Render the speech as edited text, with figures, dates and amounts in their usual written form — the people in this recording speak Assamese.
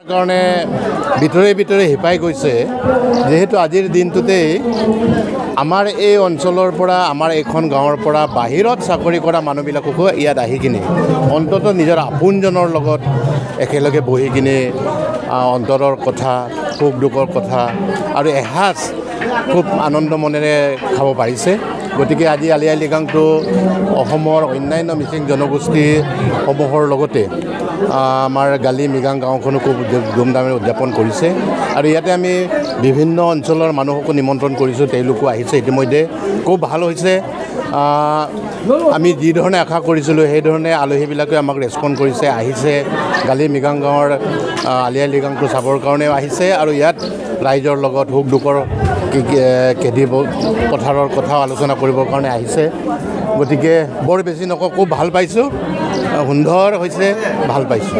কাৰণে ভিতৰে ভিতৰে হিপাই গৈছে যেহেতু আজিৰ দিনটোতেই আমাৰ এই অঞ্চলৰ পৰা আমাৰ এইখন গাঁৱৰ পৰা বাহিৰত চাকৰি কৰা মানুহবিলাককো ইয়াত আহি কিনে অন্ততঃ নিজৰ আপোনজনৰ লগত একেলগে বহি কিনে অন্তৰৰ কথা সুখ দুখৰ কথা আৰু এসাঁজ খুব আনন্দ মনেৰে খাব পাৰিছে। গতিকে আজি আলি আই লৃগাংটো অসমৰ অন্যান্য মিচিং জনগোষ্ঠীসমূহৰ লগতে আমাৰ গালি মিগাং গাঁওখনো খুব ধুমধামেৰে উদযাপন কৰিছে আৰু ইয়াতে আমি বিভিন্ন অঞ্চলৰ মানুহকো নিমন্ত্ৰণ কৰিছোঁ, তেওঁলোকো আহিছে ইতিমধ্যে। খুব ভাল হৈছে। আমি যি ধৰণে আশা কৰিছিলোঁ সেইধৰণে আলহীবিলাকে আমাক ৰেচপণ্ড কৰিছে, আহিছে গালি মিগাং গাঁৱৰ আলি আই লৃগাংটো চাবৰ কাৰণেও আহিছে আৰু ইয়াত ৰাইজৰ লগত সুখ দুখৰ খেতি পথাৰৰ কথাও আলোচনা কৰিবৰ কাৰণে আহিছে। গতিকে বৰ বেছি নকওঁ, খুব ভাল পাইছোঁ, সুন্দৰ হৈছে, ভাল পাইছোঁ।